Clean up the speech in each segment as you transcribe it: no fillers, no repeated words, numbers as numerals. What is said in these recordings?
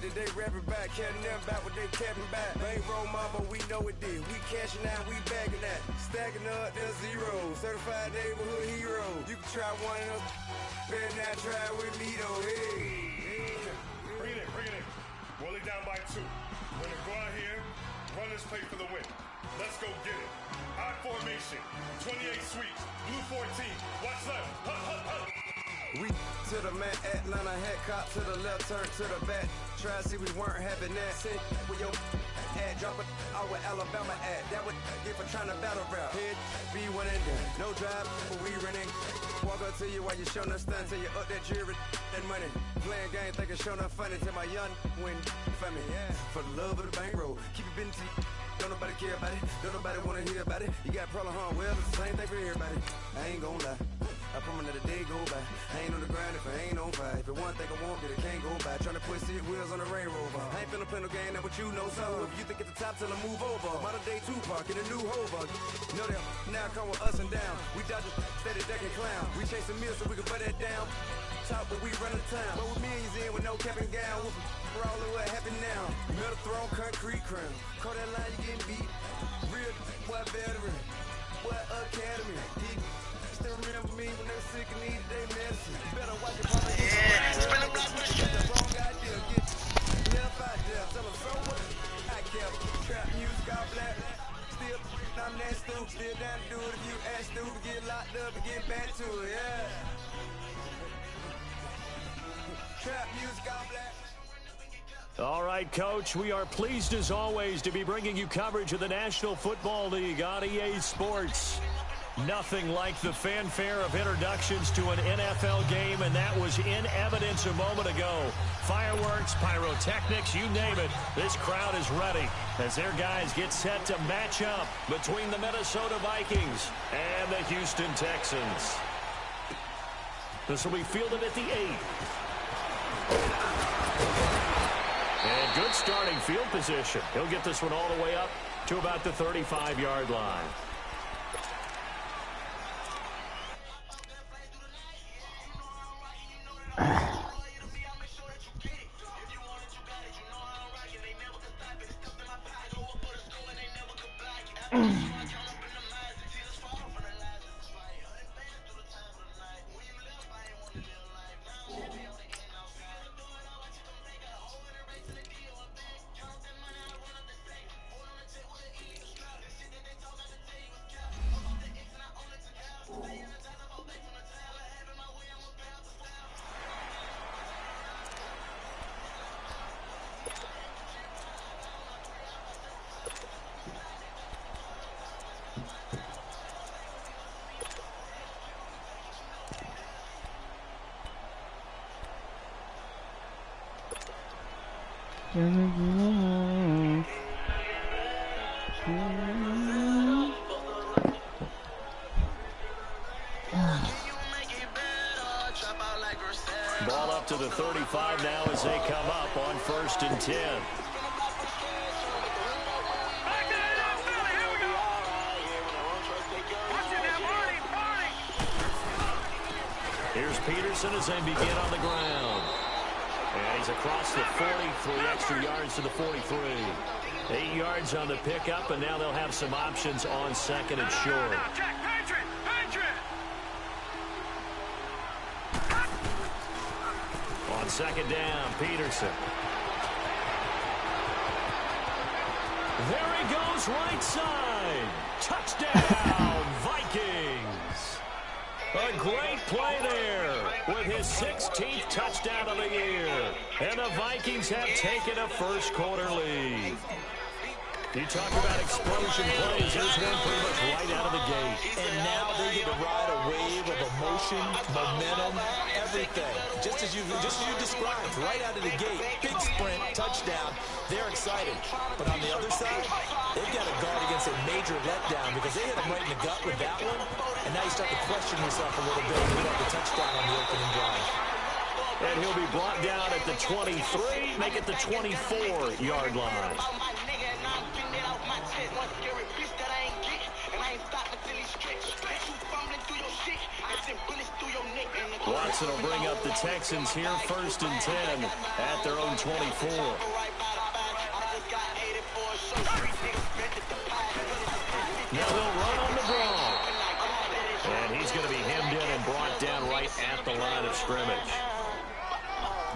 that they rapping back, caring them about what they capping back. Bankroll mama, we know it did. We cashing out, we bagging that. Stacking up, there's zeros. Certified neighborhood hero. You can try one of them, better not try with me though. Hey. Bring it in. Roll it down by 2. We're gonna go out here, run this play for the win. Let's go get it. I formation, 28 sweeps, blue 14. Watch left. Hut. We to the man, Atlanta head cop to the left, turn to the back. Try to see we weren't having that. Sit with your ad, drop it out with Alabama ad. That would get for trying to battle rap. Head be one and done. No drive, but we running. Walk up to you while you showing us stunts till you up that jury and money. Playing game, thinking showing up funny till my young win for me. Yeah, for the love of the bankroll. Keep it busy. Don't nobody care about it. Don't nobody wanna hear about it. You got problem, huh? Well, it's the same thing for everybody. I ain't gon' lie. I promise that a day go by. I ain't on the ground if I ain't on fire. If it one thing I want, then it can't go by. Tryna put seat wheels on the Range Rover. I ain't finna play no game, that what you know. So if you think at the top, tell them move over. Modern day Tupac in a new hover. Know that now come with us and down. We dodge a steady decking clown. We chasing meals so we can put that down. Top, but we run the town. But with millions in with no cap and gown. We're all in what happened now. Metal throne, concrete crown. Call that line, you getting beat. Real, what veteran? What academy? Still remember me when they were sick and needed their medicine. You better watch your mama. Yeah, spin a block for the wrong idea. Get left out there. Tell them so what I kept. Trap music, all black. Still, I'm that stupid. Still down to do it if you ask stupid. Get locked up and get back to it, yeah. Trap music, all black. All right, Coach, we are pleased as always to be bringing you coverage of the National Football League on EA Sports. Nothing like the fanfare of introductions to an NFL game, and that was in evidence a moment ago. Fireworks, pyrotechnics, you name it. This crowd is ready as their guys get set to match up between the Minnesota Vikings and the Houston Texans. This will be fielded at the 8. And good starting field position. He'll get this one all the way up to about the 35-yard line. Ball up to the 35 now as they come up on 1st and 10. Here's Peterson as they begin on the ground. And he's across the 40, 3 extra yards to the 43. 8 yards on the pickup, and now they'll have some options on 2nd and short. On 2nd down, Peterson. There he goes, right side. Touchdown, Vikings. A great play there with his 16th touchdown of the year. And the Vikings have taken a first-quarter lead. You talk about explosion plays. Here's one pretty much right out of the gate. And now they get to ride a wave of emotion, momentum, everything. Just as you described, right out of the gate. Big sprint, touchdown. They're excited. But on the other side, they've got to guard against a major letdown because they hit them right in the gut with that one. And now you start to question yourself a little bit when you got the touchdown on the opening drive. And he'll be brought down at the 23, make it the 24-yard line. Watch Watson will bring up the Texans here, 1st and 10 at their own 24. Now they'll run on the draw. And he's going to be hemmed in and brought down right at the line of scrimmage.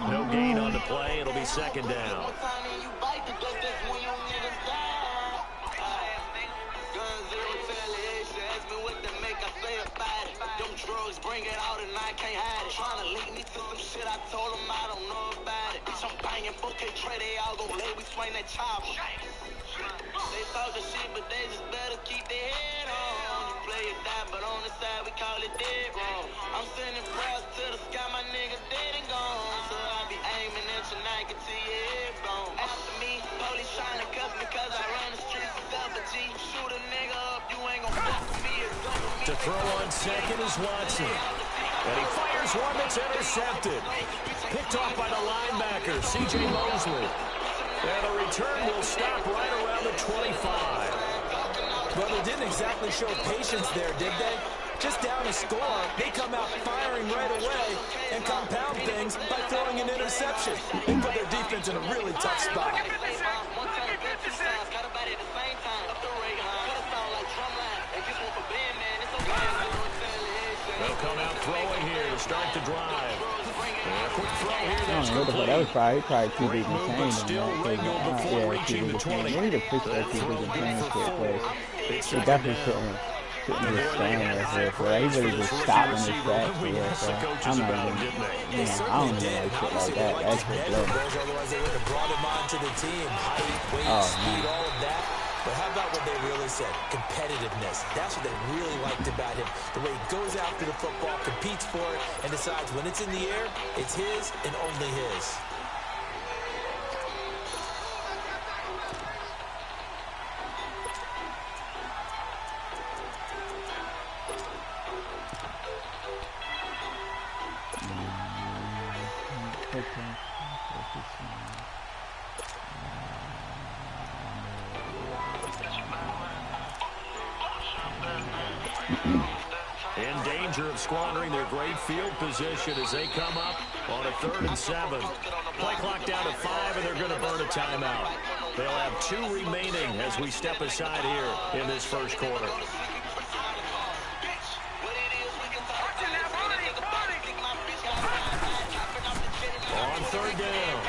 No gain on the play. It'll be 2nd down. Drugs bring it out and I can't hide it. Trying to link me to some shit I told them I don't know about it. Bitch, I'm banging book and trade, they all gon' lay, we swing that chopper. They talkin' shit, but they just better keep their head on. You play it down, but on the side we call it dead wrong. I'm sending prayers to the sky, my nigga dead and gone. So I be aiming at your night till your head gone. After me, police trying to cuff me cause I run the streets of double G. Shoot a nigga up, you ain't gon' fuck with me. To throw on 2nd is Watson. And he fires one that's intercepted. Picked off by the linebacker, C.J. Mosley. And the return will stop right around the 25. Well, they didn't exactly show patience there, did they? Just down a score, they come out firing right away and compound things by throwing an interception. They put their defense in a really tough spot. They'll come out throwing here to start the drive. And a quick throw here. That's complete. That was probably too big Great move, but still wiggled before reaching the 20. They need to push that too big and he definitely couldn't withstand right here. So he really just stopped in his tracks here. So I'm not even, I don't even like shit like that. That's just low. Otherwise, they would have brought him onto the team. Height, weight, speed, all of that. But how about what they really said? Competitiveness. That's what they really liked about him. The way he goes after the football, competes for it, and decides when it's in the air, it's his and only his. In danger of squandering their great field position as they come up on a 3rd and 7. Play clock down to 5, and they're going to burn a timeout. They'll have 2 remaining as we step aside here in this first quarter. On 3rd down,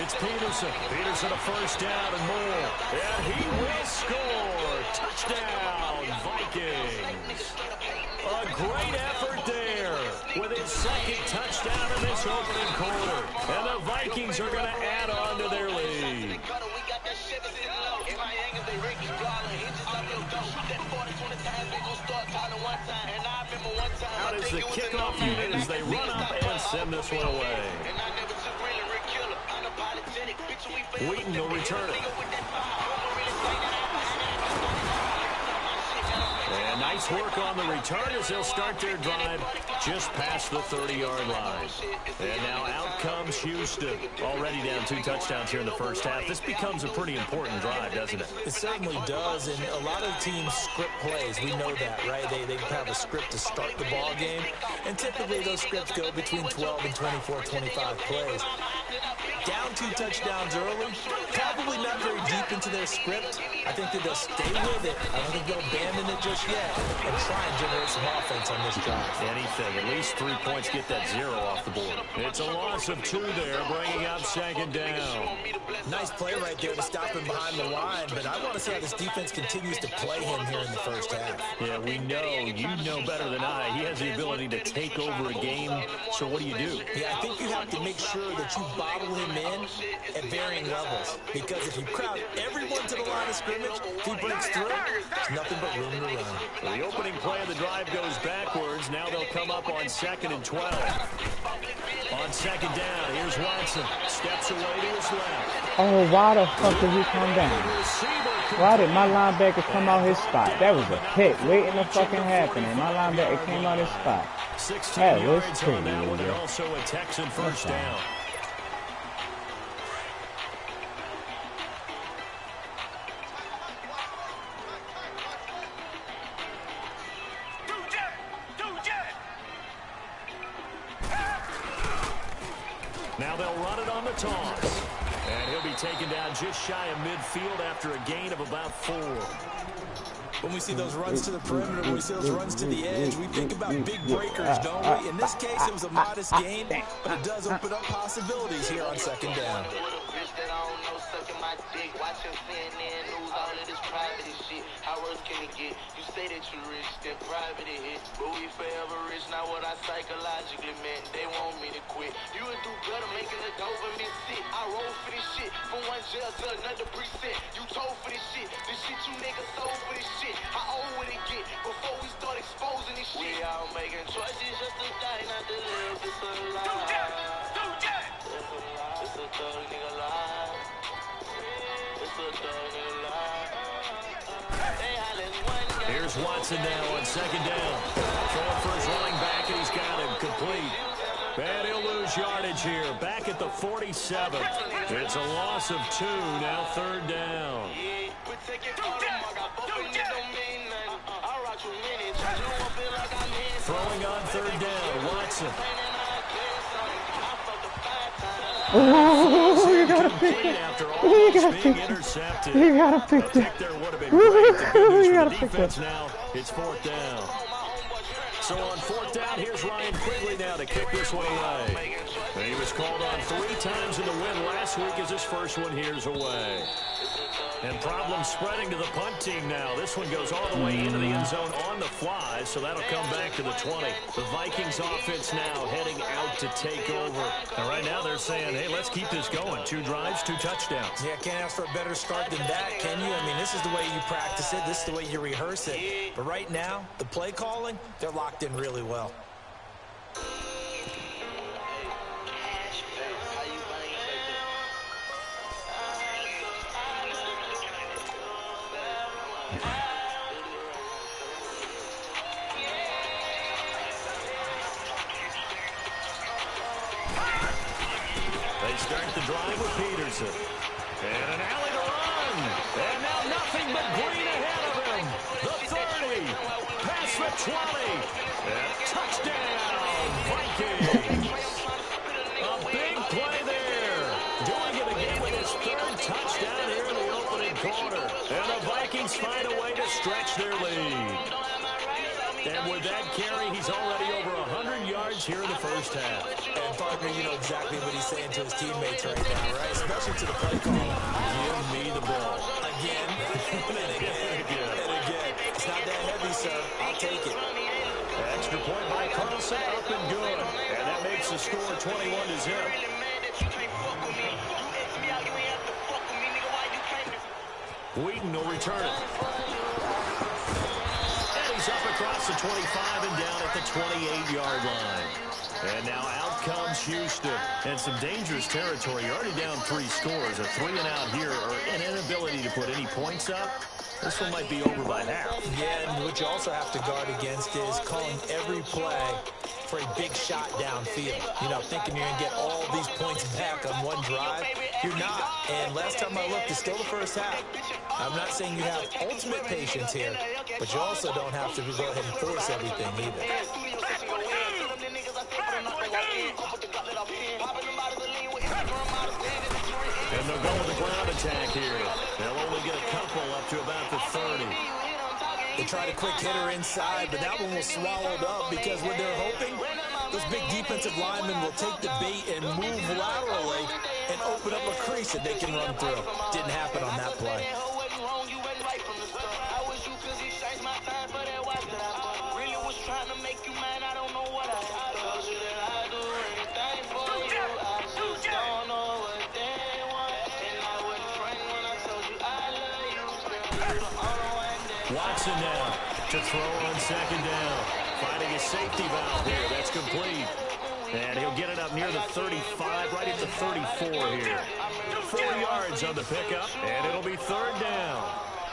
it's Peterson. Peterson a 1st down and more. And he will score. Touchdown, Vikings. A great effort there with his 2nd touchdown in this opening quarter. And the Vikings are going to add on to their lead. Out is the kickoff unit as they run up and send this one away. Wheaton will return it. And nice work on the return as they'll start their drive just past the 30-yard line. And now out comes Houston. Already down 2 touchdowns here in the first half. This becomes a pretty important drive, doesn't it? It certainly does, and a lot of teams script plays. We know that, right? They have a script to start the ball game, and typically those scripts go between 12 and 24, 25 plays. Down 2 touchdowns early, probably not very deep into their script. I think that they'll stay with it. I don't think they'll abandon it just yet and try and generate some offense on this drive. Anything, at least 3 points, get that 0 off the board. It's a loss of 2 there, bringing up 2nd down. Nice play right there to stop him behind the line, but I want to see how this defense continues to play him here in the first half. Yeah, we know. You know better than I. He has the ability to take over a game, so what do you do? Yeah, I think you have to make sure that you bottle him in at varying levels, because if you crowd everyone to the line of scrimmage, if he breaks through, there's nothing but room to run. So the opening play of the drive goes backwards. Now they'll come up on 2nd and 12. On 2nd down, here's Watson. Steps away to his left. Oh, why the fuck did he come down? Why did my linebacker come out his spot? That was a pick waiting to fucking happen, and my linebacker came out his spot. 16 yards on that one, and also a Texan first down. Now they'll run it on the toss. And he'll be taken down just shy of midfield after a gain of about 4. When we see those runs to the perimeter, when we see those runs to the edge, we think about big breakers, don't we? In this case, it was a modest gain, but it does open up possibilities here on second down. How worse can it get? You say that you're rich, then private it hit. But we forever rich, not what I psychologically meant. They want me to quit. You would do better making a government sit. I roll for this shit, from one jail to another precinct. You told for this shit, this shit you niggas sold for this shit. How old would it get before we start exposing this shit? We all making choices just to die, not to live. It's a lie. It's a thug nigga lie. It's a thug nigga lie. Here's Watson now on second down. Throwing for his running back, and he's got him complete. And he'll lose yardage here. Back at the 47. It's a loss of 2. Now third down. Throwing on third down, Watson. Oh, you gotta pick it. You gotta pick it. You gotta pick it. There would have been great. The good news for the defense now, it's fourth down. So on fourth down, here's Ryan Quigley now to kick this one away. And he was called on 3 times in the win last week as his first one here's away. And problems spreading to the punt team now. This one goes all the way into the end zone on the fly, so that'll come back to the 20. The Vikings offense now heading out to take over. And right now they're saying, hey, let's keep this going. 2 drives, 2 touchdowns. Yeah, can't ask for a better start than that, can you? I mean, this is the way you practice it. This is the way you rehearse it. But right now, the play calling, they're locked in really well. They start the drive with Peterson. And an alley to run. And now nothing but green ahead of him. The 30. Past the 20. And touchdown, Vikings. A big play there. Doing it again with his 3rd touchdown here in the opening quarter. And the Vikings find a way to stretch their lead. And with that carry, he's already over 100 yards here in the first half. And partner, you know exactly what he's saying to his teammates right now, right? Especially to the play call. Give me the ball. Again, and again, and again. It's not that heavy, sir. I'll take it. Extra point by Carlson, up and good. And that makes the score 21-0. Wheaton will return it. Up across the 25 and down at the 28-yard line. And now out comes Houston. And some dangerous territory. You're already down 3 scores. A 3 and out here, or an inability to put any points up. This one might be over by half. Yeah, and what you also have to guard against is calling every play for a big shot downfield. You know, thinking you're going to get all these points back on one drive. You're not. And last time I looked, it's still the first half. I'm not saying you have ultimate patience here, but you also don't have to go ahead and force everything either. And they'll go with the ground attack here. They'll only get a couple up to about the 30. They tried a quick hitter inside, but that one was swallowed up because what they're hoping, those big defensive linemen will take the bait and move laterally and open up a crease that they can run through. Didn't happen on that play. Watson now to throw on second down. Finding a safety valve here. That's complete. And he'll get it up near the 35, right at the 34 here. 4 yards on the pickup, and it'll be third down.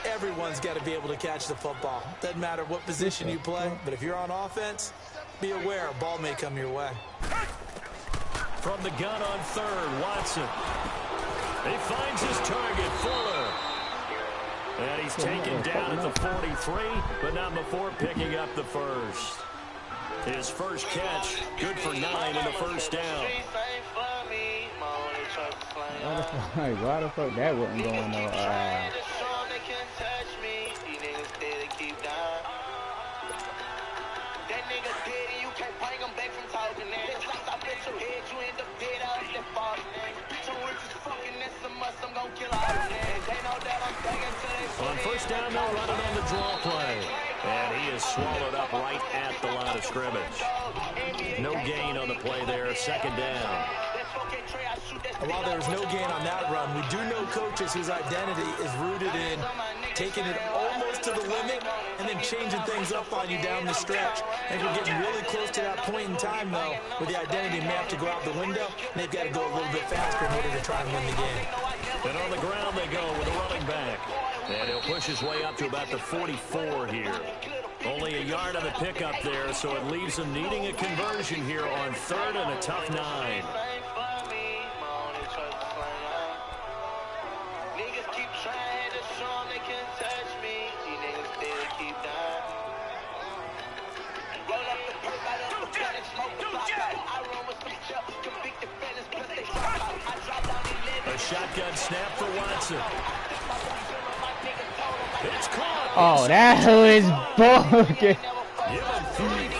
Everyone's got to be able to catch the football. Doesn't matter what position you play, but if you're on offense, be aware a ball may come your way. From the gun on third, Watson. He finds his target, Fuller. And he's taken down at the 43, but not before picking up the first. His first catch, good for 9 and a first down. Why the fuck that wasn't going on? That nigga dead and you can't bring him back from talking that. Just like I bet your head, you end up dead out that fall. Bitch, I'm rich as fucking that's a must, I'm gon' kill all of them. They know that I'm begging till they On first down, they'll run it on the draw play. And he is swallowed up right at the line of scrimmage. No gain on the play there, second down. While there's no gain on that run, we do know coaches whose identity is rooted in taking it almost to the limit and then changing things up on you down the stretch. I think we're getting really close to that point in time, though, where the identity may have to go out the window, and they've got to go a little bit faster in order to try and win the game. And on the ground they go with a running back. And he'll push his way up to about the 44 here. Only a yard on the pickup there, so it leaves them needing a conversion here on third and a tough 9. A shotgun snap for Watson. It's caught. Oh, that was bogus.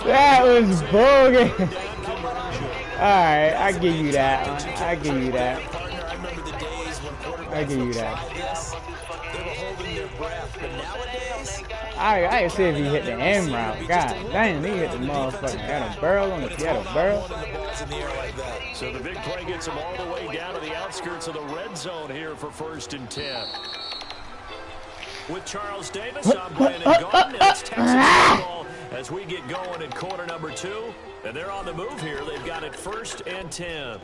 That was bogus. Alright, I give you that. I give you that. I give you that. I see if he hit the M route. God damn, he hit the motherfucker. Had a barrel on the barrel. So the big play gets him all the way down to the outskirts of the red zone here for 1st and 10. With Charles Davis, I'm Brandon Garden. It's Texas football as we get going in quarter number 2. And they're on the move here. They've got it 1st and 10.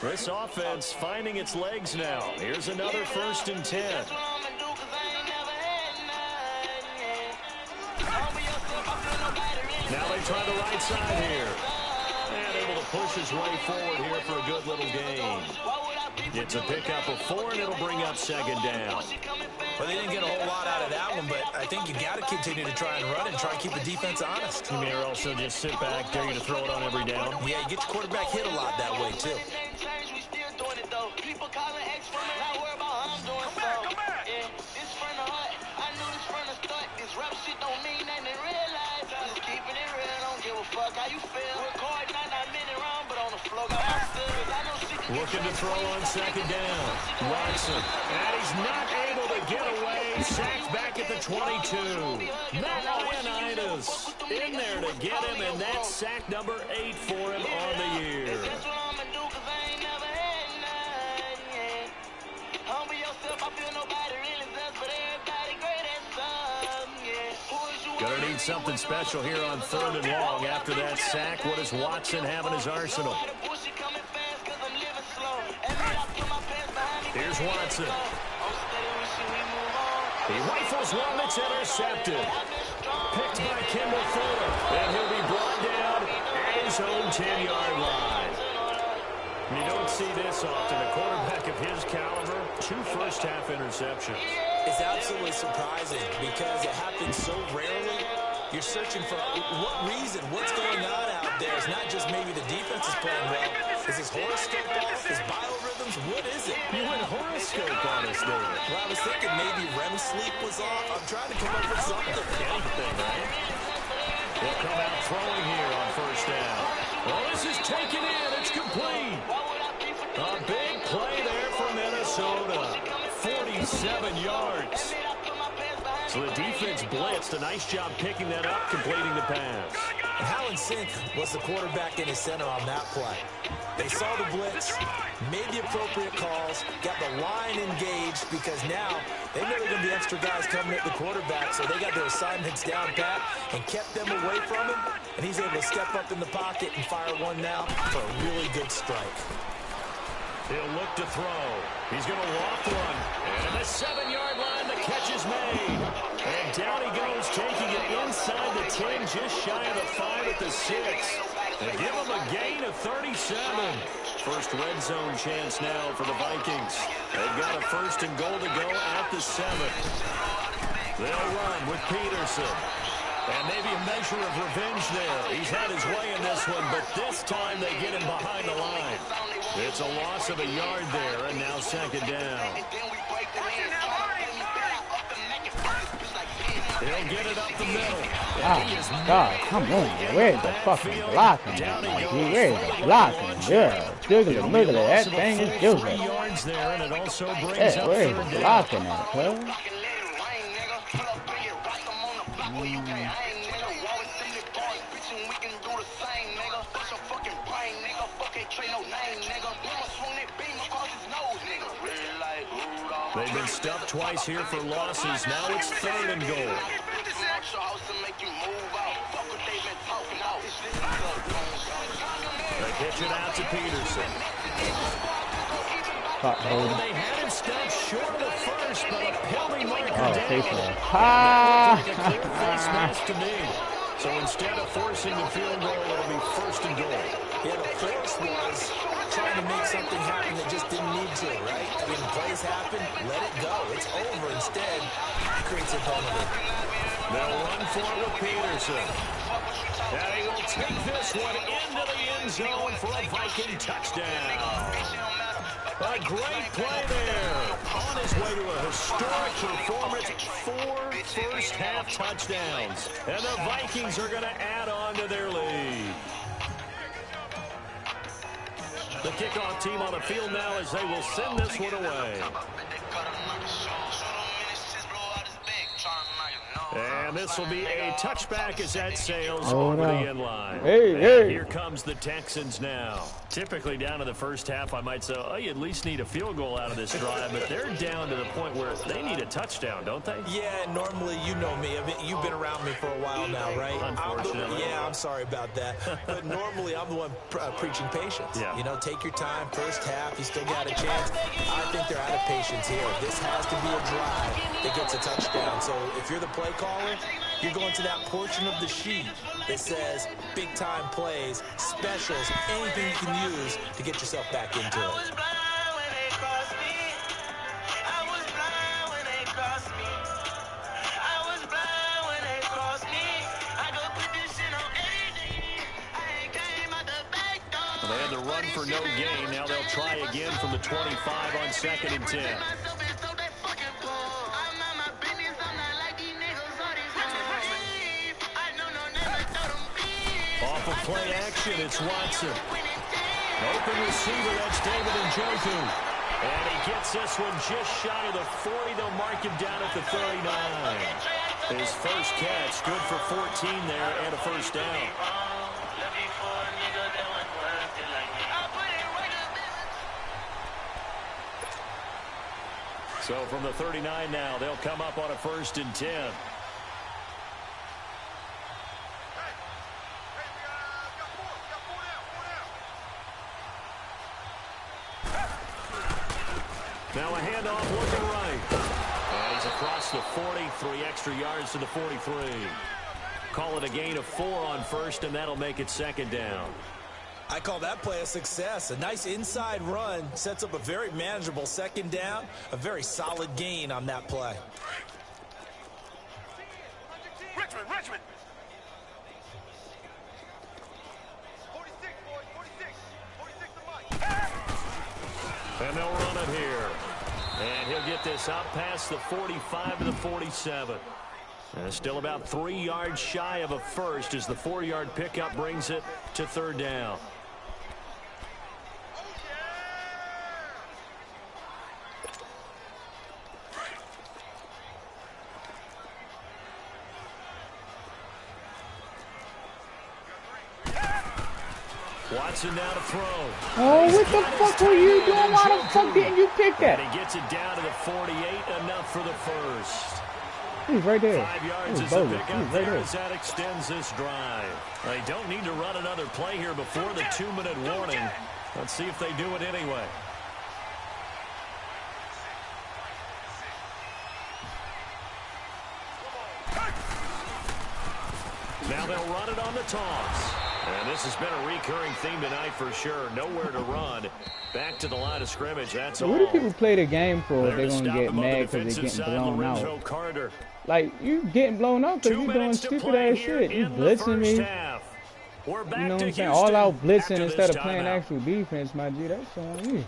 This offense finding its legs now. Here's another 1st and 10. Now they try the right side here. And able to push his way forward here for a good little gain. It's a pickup of 4, and it'll bring up 2nd down. Well, they didn't get a whole lot out of that one, but I think you got to continue to try and run and try and keep the defense honest. You may also just sit back, dare you to throw it on every down. Yeah, you get your quarterback hit a lot that way, too. Looking to throw on 2nd down. Watson. And he's not able to get away. Sacked back at the 22. Matt Ioannidis in there to get him, and that's sack number 8 for him on the year. Gonna need something special here on 3rd and long. After that sack, what does Watson have in his arsenal? Here's Watson. He rifles one that's intercepted. Picked by Kendall Fuller. And he'll be brought down at his own 10-yard line. You don't see this often. A quarterback of his caliber, 2 first-half interceptions. It's absolutely surprising because it happens so rarely. You're searching for what reason, what's going on out there. It's not just maybe the defense is playing well. Is his horoscope off? His biorhythms? What is it? You went horoscope on us, David. Well, I was thinking maybe REM sleep was off. I'm trying to come up with something. Anything, right? They'll come out throwing here on 1st down. Well, this is taken in. It's complete. A big play there for Minnesota. 47 yards. So the defense blitzed. A nice job picking that up, completing the pass. And how in sync was the quarterback in his center on that play? They saw the blitz, made the appropriate calls, got the line engaged because now they know there are going to be extra guys coming at the quarterback, so they got their assignments down pat and kept them away from him, and he's able to step up in the pocket and fire one now for a really good strike. He'll look to throw. He's going to loft one. And the 7-yard line, the catch is made. And down he goes, taking it inside the 10, just shy of the 5 at the 6. They give them a gain of 37. First red zone chance now for the Vikings. They've got a 1st and goal to go at the 7. They'll run with Peterson. And maybe a measure of revenge there. He's had his way in this one, but this time they get him behind the line. It's a loss of a yard there, and now 2nd down. He'll get it up the middle. Oh, God, come on. Where's the fucking blocking at, Mikey? Where's the blocking? Yeah, jiggly, wiggly. That thing is jiggly. Yeah, where's the blocking at, huh? They've been stuffed twice here for losses. Now it's 3rd and goal. They pitch it out to Peterson. They had him stuffed short of the first, but a penalty marker face mask to me. So instead of forcing the field goal, it'll be 1st and goal. Yeah, the force was trying to make something happen that just didn't need to, right? I mean, plays happen, let it go. It's over. Instead, creates a penalty. They'll run for it with Peterson. And he will take this one into the end zone for a Viking touchdown. A great play there. On his way to a historic performance, 4 first-half touchdowns. And the Vikings are going to add on to their lead. The kickoff team on the field now as they will send this one away. And this will be a touchback as that sails over the end line. Here comes the Texans now. Typically down to the first half, I might say, oh, you at least need a field goal out of this drive, but they're down to the point where they need a touchdown, don't they? Yeah, normally, you know me. I mean, you've been around me for a while now, right? Unfortunately. I'm sorry about that. But normally, I'm the one preaching patience. Yeah. You know, take your time. First half, you still got a chance. I think they're out of patience here. This has to be a drive that gets a touchdown. So if you're the play caller, you're going to that portion of the sheet that says big-time plays, specials, anything you can use to get yourself back into it. They had to run for no gain. Now they'll try again from the 25 on 2nd and 10. Off of play action, it's Watson. Open receiver, that's David Njoku. And he gets this one just shy of the 40. They'll mark him down at the 39. His first catch, good for 14 there and a first down. So from the 39 now, they'll come up on a 1st and 10. Now a handoff looking right. And he's across the 40, 3 extra yards to the 43. Call it a gain of 4 on 1st, and that'll make it 2nd down. I call that play a success. A nice inside run sets up a very manageable 2nd down. A very solid gain on that play. Richmond. 46, boys, 46. 46 to Mike. And they'll run it here. And he'll get this out past the 45 to the 47. And still about 3 yards shy of a first as the 4-yard pickup brings it to 3rd down. Watson now to throw. Oh, what the fuck were you doing? Why the fuck didn't you pick that? And he gets it down to the 48, enough for the first. He's right there. 5 yards is the pickup there as that extends this drive. They don't need to run another play here before the 2-minute warning. Let's see if they do it anyway. Now they'll run it on the toss. And this has been a recurring theme tonight for sure. Nowhere to run. Back to the line of scrimmage. That's all. What do people play the game for if they're going to get mad because they're getting blown out? Carter. Like, you getting blown out because you're doing stupid-ass shit. You blitzing me. You know what I'm saying? All out blitzing instead of playing actual defense, my G. That's on you.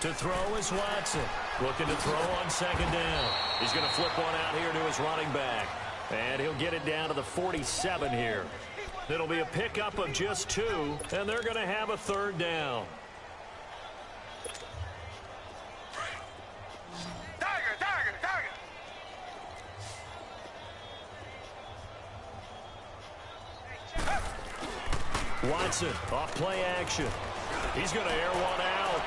To throw is Watson. Looking to throw on second down. He's going to flip one out here to his running back. And he'll get it down to the 47 here. It'll be a pickup of just 2, and they're going to have a third down. Watson off play action. He's going to air one out.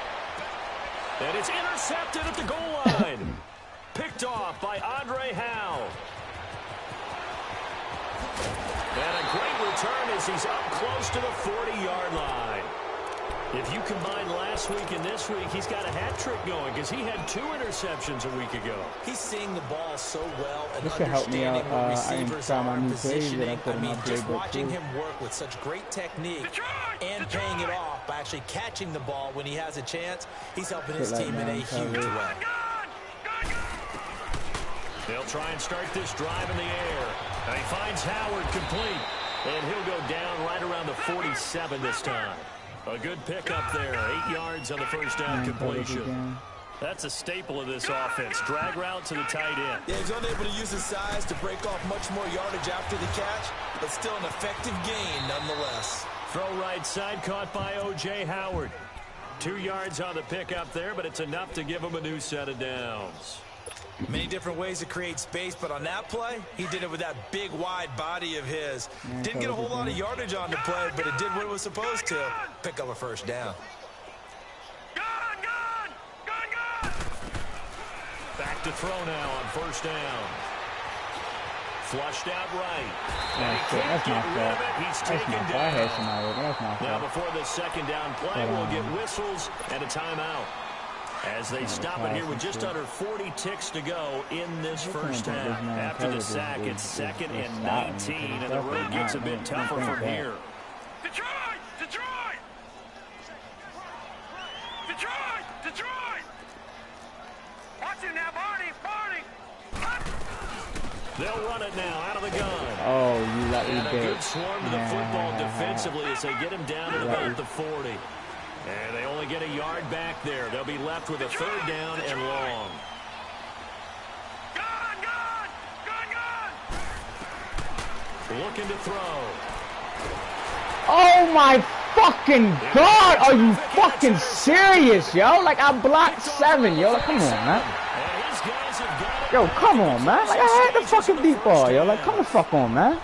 And it's intercepted at the goal line. Picked off by Andre Howe. And a great return as he's up close to the 40-yard line. If you combine last week and this week, he's got a hat trick going because he had 2 interceptions a week ago. He's seeing the ball so well and this help me out. understanding what receivers are new positioning. I mean, just watching him work with such great technique and paying it off by actually catching the ball when he has a chance, he's helping his team in a huge way. They'll try and start this drive in the air. And he finds Howard complete. And he'll go down right around the 47 this time. A good pickup there. 8 yards on the first down completion. That's a staple of this offense. Drag route to the tight end. Yeah, he's unable to use his size to break off much more yardage after the catch, but still an effective gain nonetheless. Throw right side caught by O.J. Howard. 2 yards on the pickup there, but it's enough to give him a new set of downs. Many different ways to create space, but on that play, he did it with that big, wide body of his. Didn't get a whole lot of yardage on the play, but it did what it was supposed to. Pick up a first down. Back to throw now on first down. Flushed out right. That's my fault. He's That's taken my fault. I had somebody. That's my fault. Now before the second down play, we'll get whistles and a timeout. As they stop it here with just under 40 ticks to go in this first half. After the sack, it's 2nd and 19, and the road gets a bit tougher from here. Detroit! Watch it now, Barney! They'll run it now out of the gun. Oh, you let me And a good swarm to the football defensively as they get him down at about the 40. And they only get a yard back there. They'll be left with a third down and long. Looking to throw. Oh my fucking God! Are you fucking serious, yo? Like, I blocked 7, yo. Like, come on, man. Yo, come on, man. Like, I had the fucking deep ball, yo. Like, come the fuck on, man.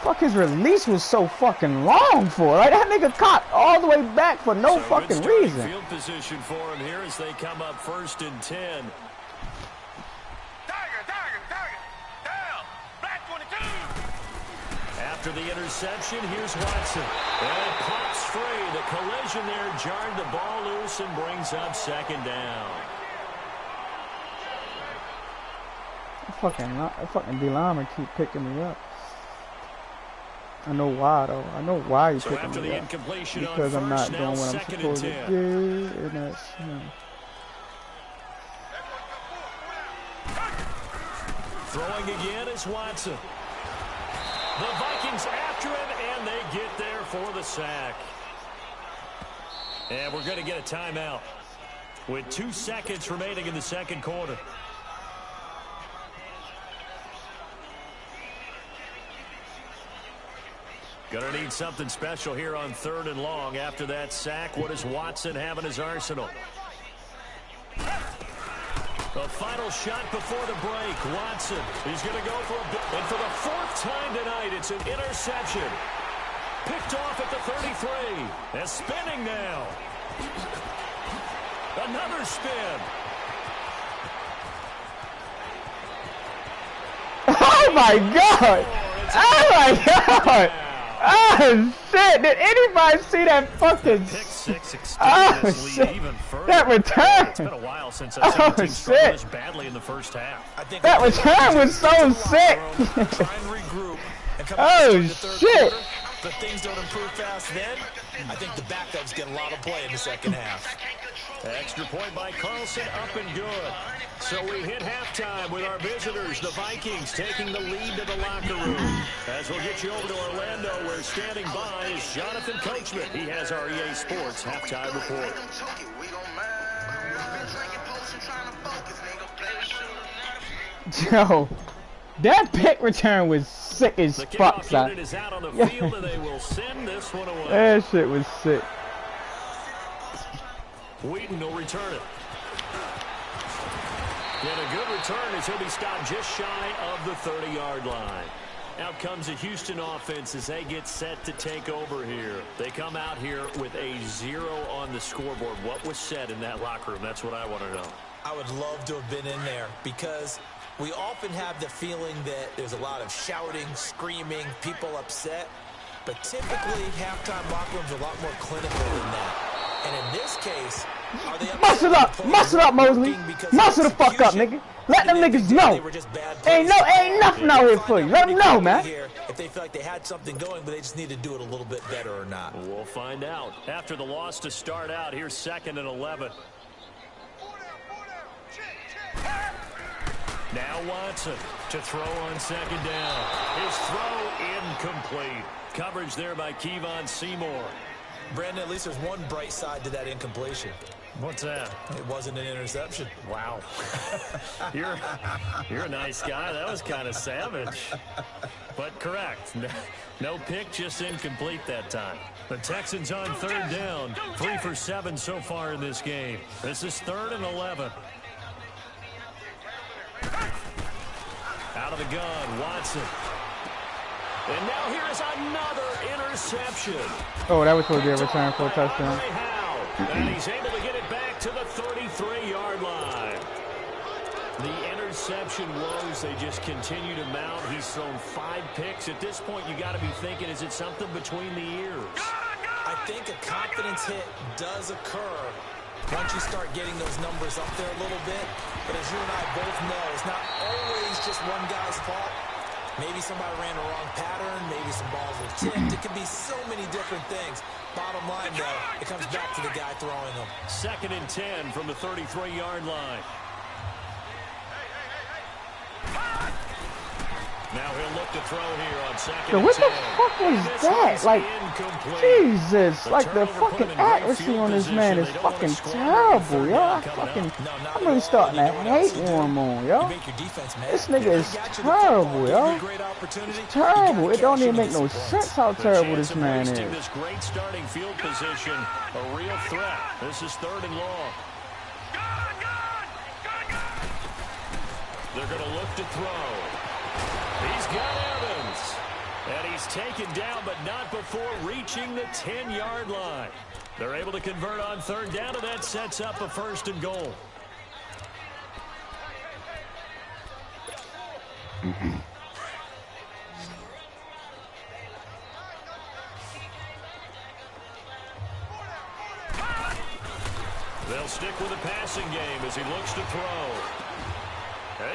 Fuck, his release was so fucking long for. Like, that nigga caught all the way back for no fucking reason. Field position for him here as they come up 1st and 10. After the interception, here's Watson. And it pops free. The collision there jarred the ball loose and brings up 2nd down. Fucking D-lineman keep picking me up. I know why, though. I know why he's picking me up. Because I'm not doing what I'm supposed to do. And that's, you know. Throwing again is Watson. The Vikings after him, and they get there for the sack. And we're going to get a timeout with 2 seconds remaining in the second quarter. Going to need something special here on 3rd and long. After that sack, what does Watson have in his arsenal? The final shot before the break. Watson, he's going to go for a bit. And for the 4th time tonight, it's an interception. Picked off at the 33. And spinning now. Another spin. Oh, my God. Oh, my God. Oh shit! Did anybody see that fucking? Pick six Oh shit! Even further. That return! It's been a while since I've seen the team struggle this badly in the first half. That return was so sick! Oh shit! But things don't improve fast then. I think the backups get a lot of play in the second half. Extra point by Carlson, up and good. So we hit halftime with our visitors, the Vikings, taking the lead to the locker room. As we'll get you over to Orlando, where standing by is Jonathan Coachman. He has our EA Sports halftime report. Yo, that pick return was sick as fuck, son. The kickoff unit is out on the field, and they will send this one away. That shit was sick. Wheaton will return it. And a good return as he'll be stopped just shy of the 30-yard line. Out comes the Houston offense as they get set to take over here. They come out here with a 0 on the scoreboard. What was said in that locker room? That's what I want to know. I would love to have been in there because we often have the feeling that there's a lot of shouting, screaming, people upset. But typically, halftime locker rooms are a lot more clinical than that. And in this case, are they muscle up, Mosley. Muscle the fuck up, nigga. Let them niggas know. Ain't nothing out here for you. Let them know, man. If they feel like they had something going, but they just need to do it a little bit better or not. We'll find out. After the loss to start out, here's 2nd and 11. Now Watson to throw on 2nd down. His throw incomplete. Coverage there by Kevon Seymour. Brandon, at least there's one bright side to that incompletion. What's that? It wasn't an interception. Wow. You're a nice guy. That was kind of savage. But correct. No pick, just incomplete that time. The Texans on 3rd down. 3 for 7 so far in this game. This is 3rd and 11. Out of the gun, Watson. And now here is another interception. Oh, that was supposed to be a return for a touchdown. And he's able to get it back to the 33-yard line. The interception woes, they just continue to mount. He's thrown 5 picks. At this point, you got to be thinking, is it something between the ears? I think a confidence hit does occur once you start getting those numbers up there a little bit. But as you and I both know, it's not always just one guy's fault. Maybe somebody ran the wrong pattern. Maybe some balls were tipped. It could be so many different things. Bottom line, though, it comes back to the guy throwing them. 2nd and 10 from the 33-yard line. Now he'll look to throw here on 2nd So and 10. what the fuck was that? Like, Jesus, like the fucking accuracy on this man is fucking terrible, yo. I'm really starting to hate him on, yo. This nigga is terrible, yo. It's terrible. It don't even make no sense how terrible this man is. This great starting field position, a real threat. This is 3rd and long. They're going to look to throw. He's got Evans. And he's taken down, but not before reaching the 10-yard line. They're able to convert on 3rd down, and that sets up a 1st and goal. They'll stick with the passing game as he looks to throw.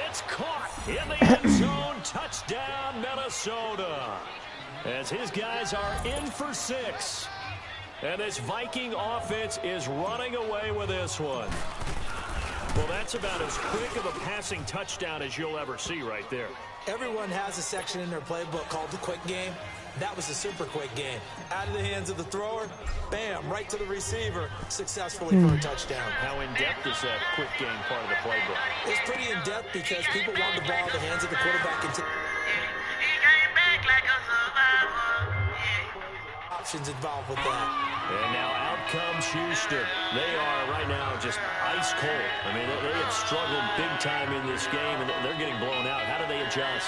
It's caught in the end zone. Touchdown, Minnesota. As his guys are in for 6. And this Viking offense is running away with this one. Well, that's about as quick of a passing touchdown as you'll ever see right there. Everyone has a section in their playbook called the quick game. That was a super quick game. Out of the hands of the thrower, bam, right to the receiver, successfully for a touchdown. How in-depth is that quick game part of the playbook? It's pretty in-depth because people want the ball in the hands of the quarterback. And options involved with that. And now out comes Houston. They are right now just ice cold. I mean, they have struggled big time in this game, and they're getting blown out. How do they adjust?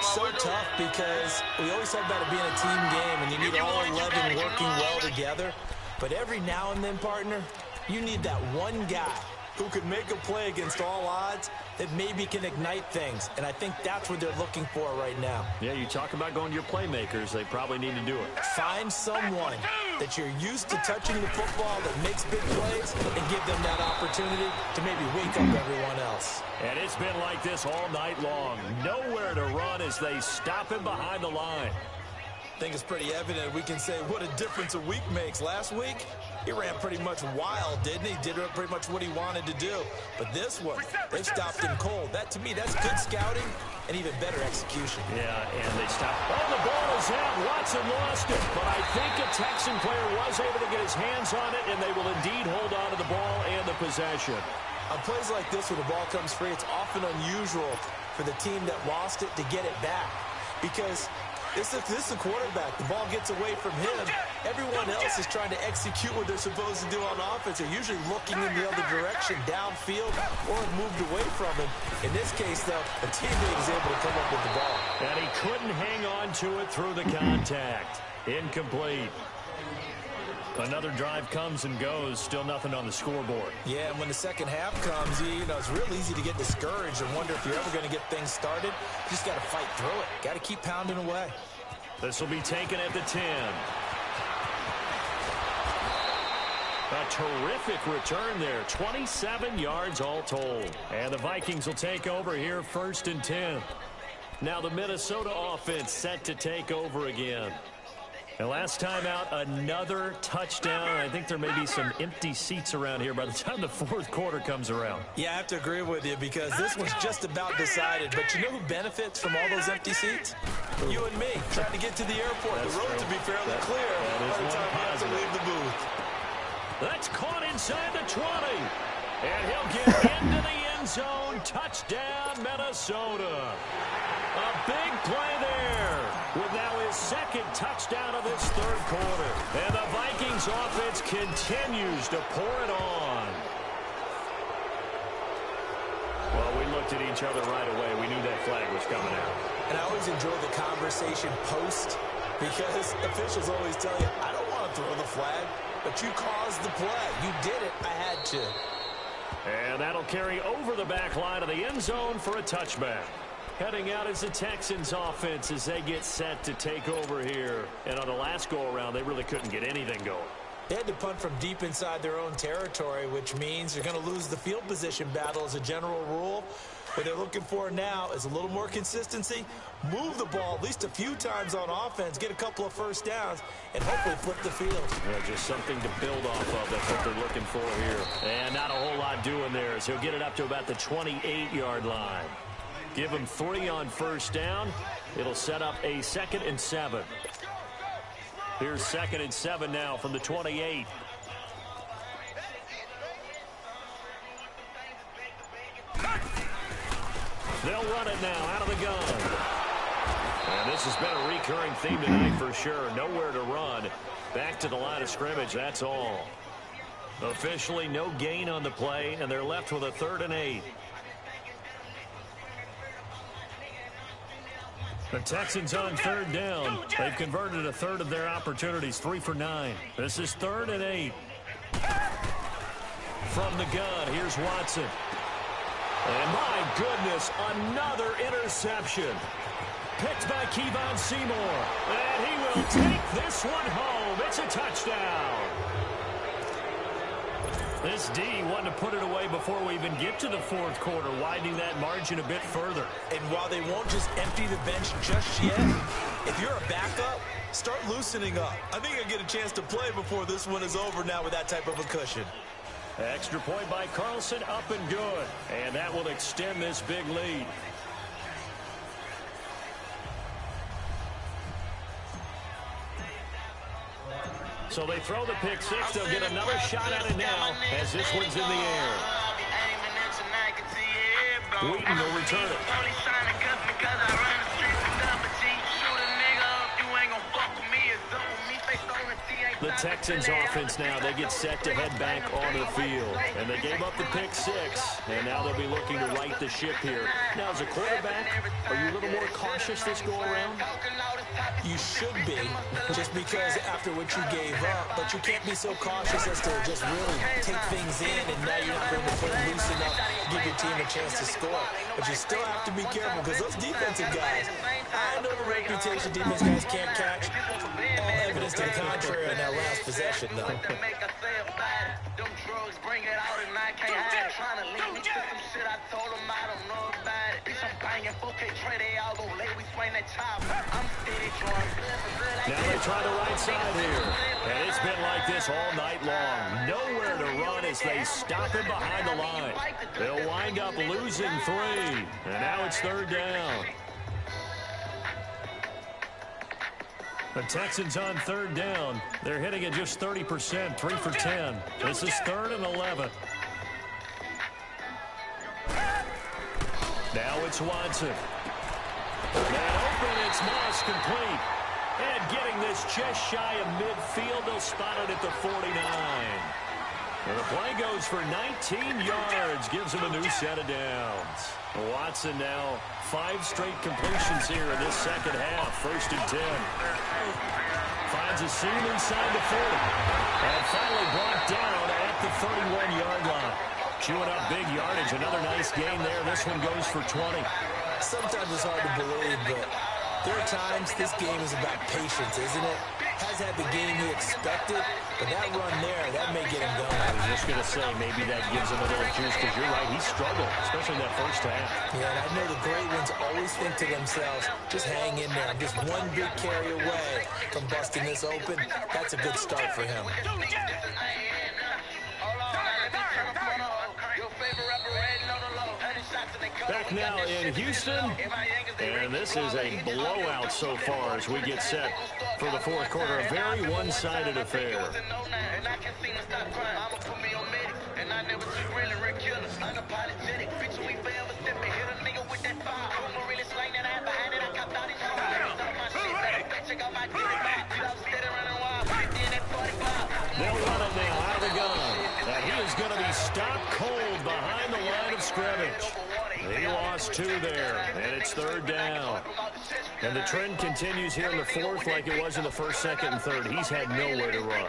So tough because we always talk about it being a team game and you need all 11 working well together. But every now and then, partner, you need that one guy who could make a play against all odds that maybe can ignite things, and I think that's what they're looking for right now. Yeah, you talk about going to your playmakers. They probably need to do it. Find someone that you're used to touching the football that makes big plays and give them that opportunity to maybe wake up everyone else. And it's been like this all night long. Nowhere to run as they stop him behind the line. I think it's pretty evident we can say what a difference a week makes. Last week, he ran pretty much wild, didn't he? Did pretty much what he wanted to do. But this one, they stopped him cold. That, to me, that's good scouting and even better execution. Yeah, and they stopped. Oh, the ball is out. Watson lost it. But I think a Texan player was able to get his hands on it, and they will indeed hold on to the ball and the possession. On plays like this where the ball comes free, it's often unusual for the team that lost it to get it back. Because this is a quarterback. The ball gets away from him. Everyone else is trying to execute what they're supposed to do on offense. They're usually looking in the other direction, downfield, or have moved away from him. In this case, though, a teammate is able to come up with the ball. And he couldn't hang on to it through the contact. Incomplete. Another drive comes and goes. Still nothing on the scoreboard. Yeah, and when the second half comes, you know, it's real easy to get discouraged and wonder if you're ever going to get things started. You just got to fight through it. Got to keep pounding away. This will be taken at the 10. A terrific return there. 27 yards all told. And the Vikings will take over here 1st and 10. Now the Minnesota offense set to take over again. And last time out, another touchdown. I think there may be some empty seats around here by the time the fourth quarter comes around. Yeah, I have to agree with you because this one's just about decided. But you know who benefits from all those empty seats? You and me, trying to get to the airport. That's the road true. to be fairly clear by the time we have to leave the booth. That's caught inside the 20. And he'll get into the end zone. Touchdown, Minnesota. A big play there with now his second touchdown of this third quarter. And the Vikings offense continues to pour it on. Well, we looked at each other right away. We knew that flag was coming out. And I always enjoy the conversation post because officials always tell you, I don't want to throw the flag, but you caused the play. You did it. I had to. And that'll carry over the back line of the end zone for a touchback. Heading out is the Texans offense as they get set to take over here. And on the last go-around, they really couldn't get anything going. They had to punt from deep inside their own territory, which means they're going to lose the field position battle as a general rule. What they're looking for now is a little more consistency, move the ball at least a few times on offense, get a couple of first downs, and hopefully flip the field. Yeah, just something to build off of. That's what they're looking for here. And not a whole lot doing there as he'll get it up to about the 28-yard line. Give him 3 on first down. It'll set up a 2nd and 7. Here's 2nd and 7 now from the 28. They'll run it now out of the gun. And this has been a recurring theme tonight for sure. Nowhere to run. Back to the line of scrimmage, that's all. Officially no gain on the play, and they're left with a 3rd and 8. The Texans on 3rd down. They've converted a third of their opportunities, 3 for 9. This is 3rd and 8. From the gun, here's Watson. And my goodness, another interception. Picked by Kevon Seymour. And he will take this one home. It's a touchdown. This D wanted to put it away before we even get to the fourth quarter, widening that margin a bit further. And while they won't just empty the bench just yet, if you're a backup, start loosening up. I think you'll get a chance to play before this one is over now with that type of a cushion. Extra point by Carlson, up and good. And that will extend this big lead. So they throw the pick six. They'll get another shot at it now as this one's in the air. Wheaton will return it. The Texans offense now, they get set to head back onto the field. And they gave up the pick 6, and now they'll be looking to right the ship here. Now, as a quarterback, are you a little more cautious this go-around? You should be, just because after what you gave up, but you can't be so cautious as to just really take things in, and now you're not going to play loose enough to give your team a chance to score. But you still have to be careful, because those defensive guys, I know the reputation defense guys can't catch. All evidence to the contrary on that last possession, though. Now they try the right side here. And it's been like this all night long. Nowhere to run as they stop him behind the line. They'll wind up losing 3. And now it's 3rd down. The Texans on 3rd down. They're hitting at just 30%, 3 for 10. This is 3rd and 11. Now it's Watson. And open, it's Moss complete. And getting this just shy of midfield, they'll spot it at the 49. And the play goes for 19 yards, gives him a new set of downs. Watson now 5 straight completions here in this second half. 1st and 10. Finds a seam inside the 40. And finally brought down at the 31-yard line. Chewing up big yardage. Another nice gain there. This one goes for 20. Sometimes it's hard to believe, but there are times this game is about patience, isn't it? Has had the game he expected, but that run there, that may get him going. I was just going to say, maybe that gives him a little juice, because you're right, he struggled, especially in that first half. Yeah, and I know the great ones always think to themselves, just hang in there. I'm just one big carry away from busting this open. That's a good start for him. Back now in Houston, and this is a blowout so far as we get set for the 4th quarter. A very one-sided affair. They'll run it now out of the gun. And he is going to be stopped cold behind the line of scrimmage. He lost 2 there, and it's 3rd down. And the trend continues here in the 4th like it was in the 1st, 2nd, and 3rd. He's had nowhere to run.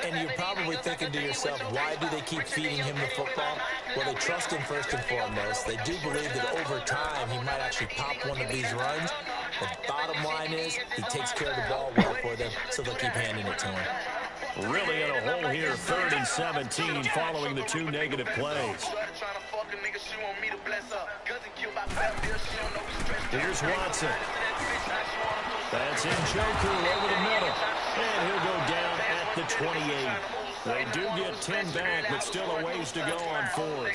And you're probably thinking to yourself, why do they keep feeding him the football? Well, they trust him first and foremost. They do believe that over time he might actually pop one of these runs. The bottom line is he takes care of the ball well for them, so they'll keep handing it to him. Really in a hole here, 3rd and 17 following the 2 negative plays. Here's Watson. That's Njoku over the middle. And he'll go down at the 28. They do get 10 back, but still a ways to go on 4th.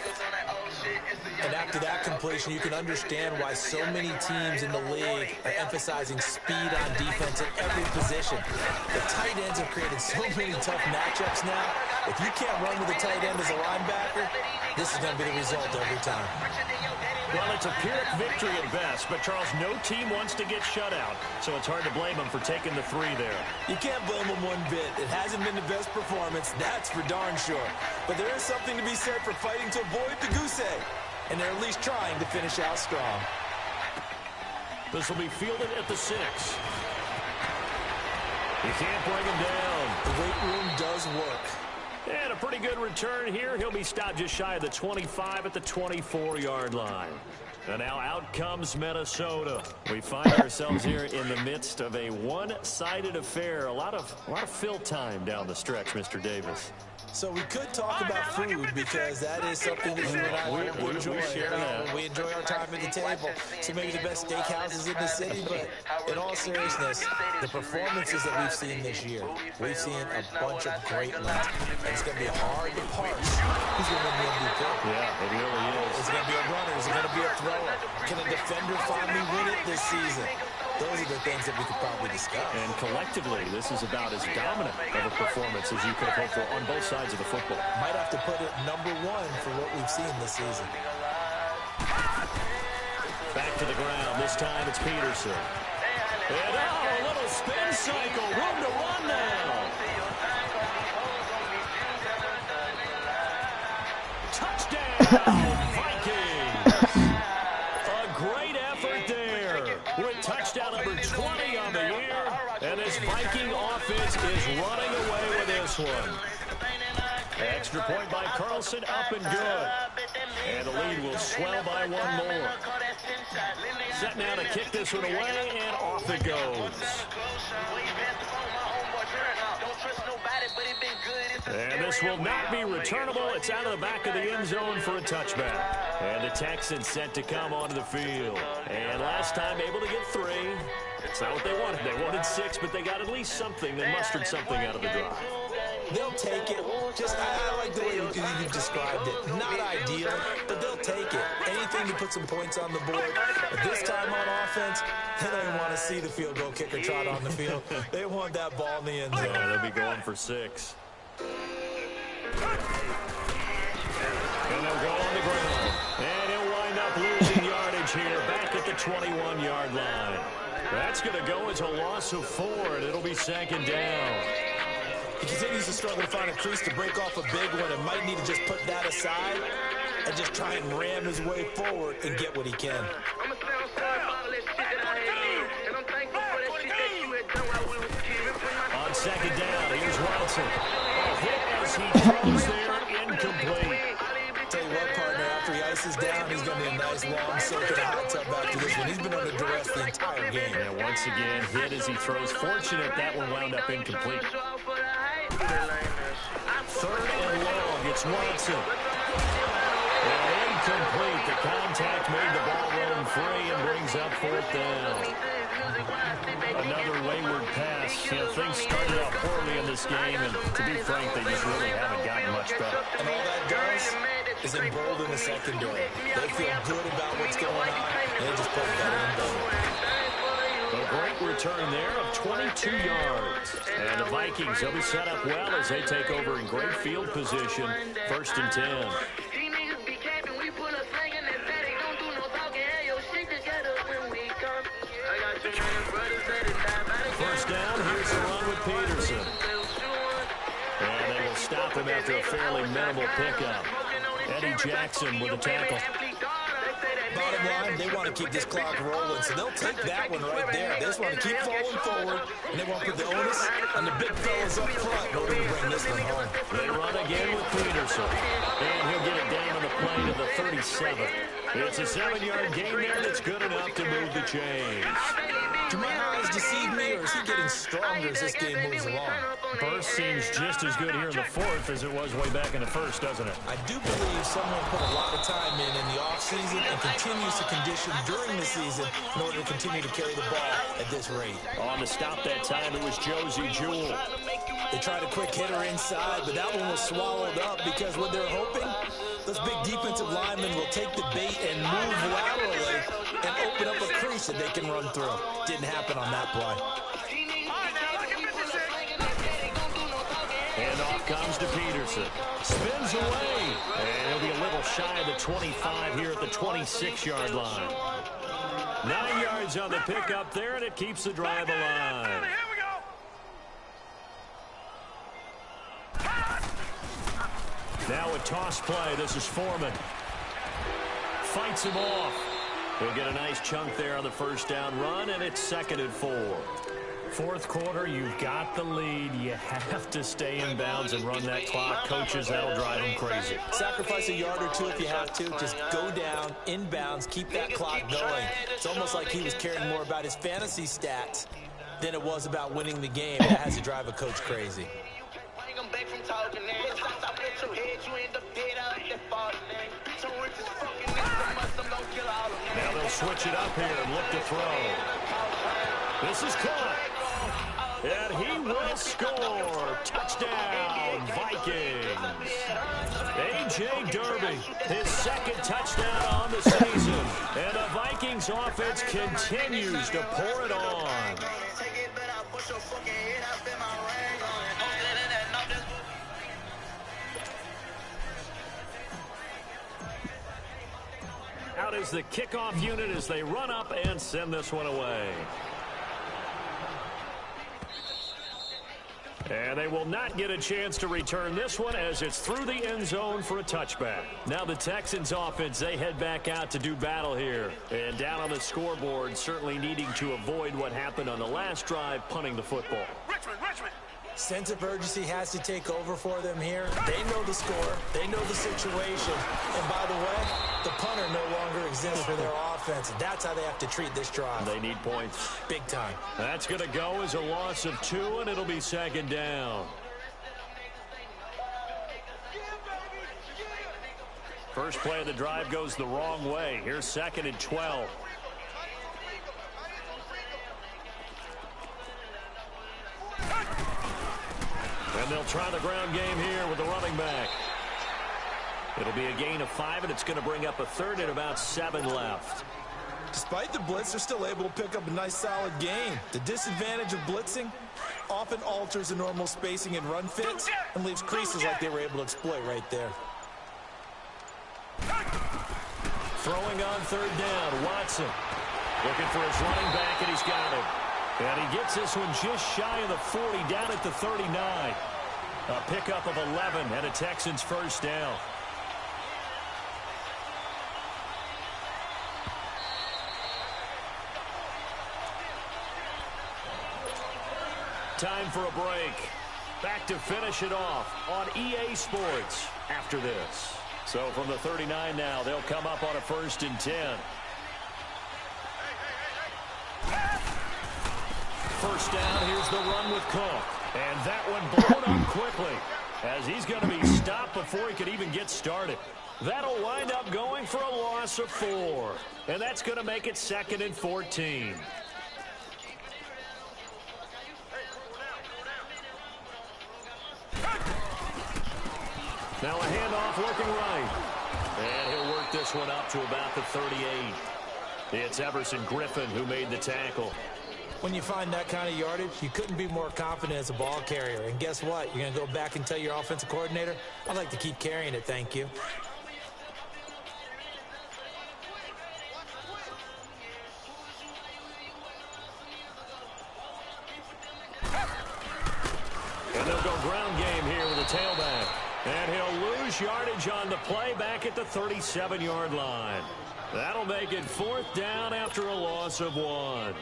And after that completion, you can understand why so many teams in the league are emphasizing speed on defense at every position. The tight ends have created so many tough matchups now. If you can't run with a tight end as a linebacker, this is going to be the result every time. Well, it's a Pyrrhic victory at best, but Charles, no team wants to get shut out, so it's hard to blame them for taking the 3 there. You can't blame them one bit. It hasn't been the best performance, that's for darn sure. But there is something to be said for fighting to avoid the goose egg, and they're at least trying to finish out strong. This will be fielded at the 6. You can't bring him down. The weight room does work. And a pretty good return here. He'll be stopped just shy of the 25 at the 24-yard line. And now out comes Minnesota. We find ourselves here in the midst of a one-sided affair. A lot of fill time down the stretch, Mr. Davis. So we could talk about food, because that is something that you and I enjoy. We enjoy our time at the table. So maybe the best steakhouses in the city, but in all seriousness, the performances that we've seen this year, we've seen a bunch of great ones. And it's going to be hard to parse who's going to win the MVP. Yeah, it really is. Is it going to be a runner? Is it going to be a thrower? Can a defender finally win it this season? Those are the things that we could probably discuss. And collectively, this is about as dominant of a performance as you could have hoped for on both sides of the football. Might have to put it #1 for what we've seen this season. Back to the ground. This time it's Peterson. And a little spin cycle. Room to run now. Vikings. A great effort there with touchdown number 20 on the year. And this Viking offense is running away with this one. Extra point by Carlson, up and good. And the lead will swell by one more. Set now to kick this one away, and off it goes. And this will not be returnable. It's out of the back of the end zone for a touchback. And the Texans set to come onto the field. And last time able to get 3. It's not what they wanted. They wanted 6, but they got at least something. They mustered something out of the drive. They'll take it. Just, I like the way you've described it. Not ideal, but they'll take it. Anything to put some points on the board. But this time on offense, they don't even want to see the field goal kicker trot on the field. They want that ball in the end zone. Yeah, they'll be going for 6. And they'll go on the ground. And he'll wind up losing yardage here back at the 21-yard line. That's going to go as a loss of 4, and it'll be second down. He continues to struggle to find a crease to break off a big one and might need to just put that aside and just try and ram his way forward and get what he can. On second down, here's Watson. A hit as he throws there, incomplete. Tell you what, partner, after he ices down, he's going to be a nice long soak in a hot tub after this one. He's been under duress the entire game. Yeah, once again, hit as he throws. Fortunate that one wound up incomplete. 3rd and long, it's Watson. And incomplete. The contact made the ball run free and brings up 4th down. Another wayward pass. You know, things started off poorly in this game, and to be frank, they just really haven't gotten much better. And all that does is embolden the secondary. They feel good about what's going on, and they just put better and better. A great return there of 22 yards. And the Vikings, they'll be set up well as they take over in great field position. 1st and 10. First down, here's the run with Peterson. And they will stop him after a fairly minimal pickup. Eddie Jackson with a tackle. Bottom line, they want to keep this clock rolling, so they'll take that one right there. They just want to keep falling forward, and they want to put the onus on the big fellas up front in order to bring this one home. They run again with Peterson. And he'll get it down on the play to the 37. It's a 7-yard gain there that's good enough to move the chains. Do my eyes deceive me, or is he getting stronger as this game moves along? Burst seems just as good here in the 4th as it was way back in the 1st, doesn't it? I do believe someone put a lot of time in the offseason and continues to condition during the season in order to continue to carry the ball at this rate. On the stop that time, it was Josie Jewell. They tried a quick hitter inside, but that one was swallowed up because what they're hoping, those big defensive linemen will take the bait and move laterally and open up a crease that they can run through. Didn't happen on that play. And off comes to Peterson. Spins away. And he'll be a little shy of the 25 here at the 26-yard line. 9 yards on the pickup there, and it keeps the drive alive. Now a toss play. This is Foreman. Fights him off. He'll get a nice chunk there on the first down run, and it's 2nd and 4. 4th quarter, you've got the lead. You have to stay in bounds and run that clock. Coaches, that'll drive them crazy. Sacrifice a yard or 2 if you have to. Just go down, in bounds, keep that clock going. It's almost like he was caring more about his fantasy stats than it was about winning the game. That has to drive a coach crazy. Now they'll switch it up here and look to throw. This is caught. And he will score. Touchdown, Vikings. A.J. Derby, his 2nd touchdown on the season. And the Vikings offense continues to pour it on. Out is the kickoff unit as they run up and send this one away. And they will not get a chance to return this one as it's through the end zone for a touchback. Now the Texans offense, they head back out to do battle here. And down on the scoreboard, certainly needing to avoid what happened on the last drive, punting the football. Richmond. Sense of urgency has to take over for them here. They know the score. They know the situation. And by the way, the punter no longer exists for their offense. And that's how they have to treat this drive. They need points. Big time. That's going to go as a loss of 2, and it'll be second down. First play of the drive goes the wrong way. Here's 2nd and 12. And they'll try the ground game here with the running back. It'll be a gain of 5, and it's going to bring up a 3rd and about 7 left. Despite the blitz, they're still able to pick up a nice, solid gain. The disadvantage of blitzing often alters the normal spacing and run fits and leaves creases like they were able to exploit right there. Throwing on 3rd down, Watson. Looking for his running back, and he's got it. And he gets this one just shy of the 40, down at the 39. A pickup of 11 and a Texans first down. Time for a break. Back to finish it off on EA Sports after this. So from the 39 now, they'll come up on a 1st and 10. First down, here's the run with Cook. And that one blown up quickly as he's going to be stopped before he could even get started. That'll wind up going for a loss of 4. And that's going to make it 2nd and 14. Now a handoff looking right. And he'll work this one up to about the 38. It's Everson Griffin who made the tackle. When you find that kind of yardage, you couldn't be more confident as a ball carrier. And guess what? You're going to go back and tell your offensive coordinator, I'd like to keep carrying it, thank you. And they'll go ground game here with a tailback. And he'll lose yardage on the play back at the 37-yard line. That'll make it 4th down after a loss of 1.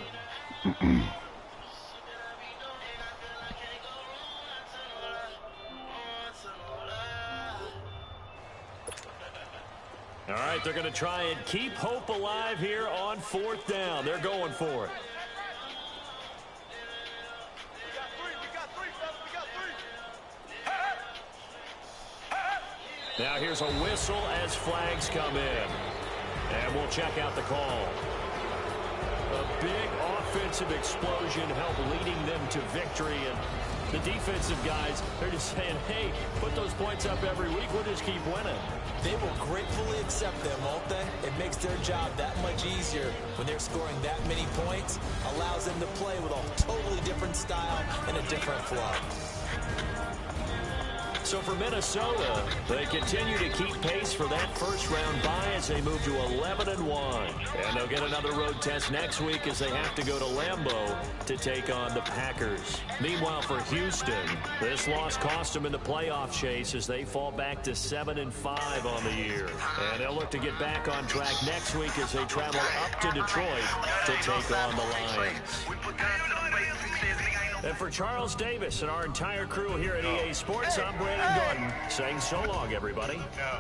All right, they're going to try and keep hope alive here on 4th down. They're going for it. Now here's a whistle as flags come in. And we'll check out the call. A big offensive explosion helped leading them to victory. And the defensive guys, they're just saying, hey, put those points up every week. We'll just keep winning. They will gratefully accept them, won't they? It makes their job that much easier when they're scoring that many points. Allows them to play with a totally different style and a different flow. So for Minnesota, they continue to keep pace for that first-round bye as they move to 11-1. And they'll get another road test next week as they have to go to Lambeau to take on the Packers. Meanwhile, for Houston, this loss cost them in the playoff chase as they fall back to 7-5 on the year. And they'll look to get back on track next week as they travel up to Detroit to take on the Lions. And for Charles Davis and our entire crew here at EA Sports, I'm Brandon Gordon saying so long, everybody. Yeah.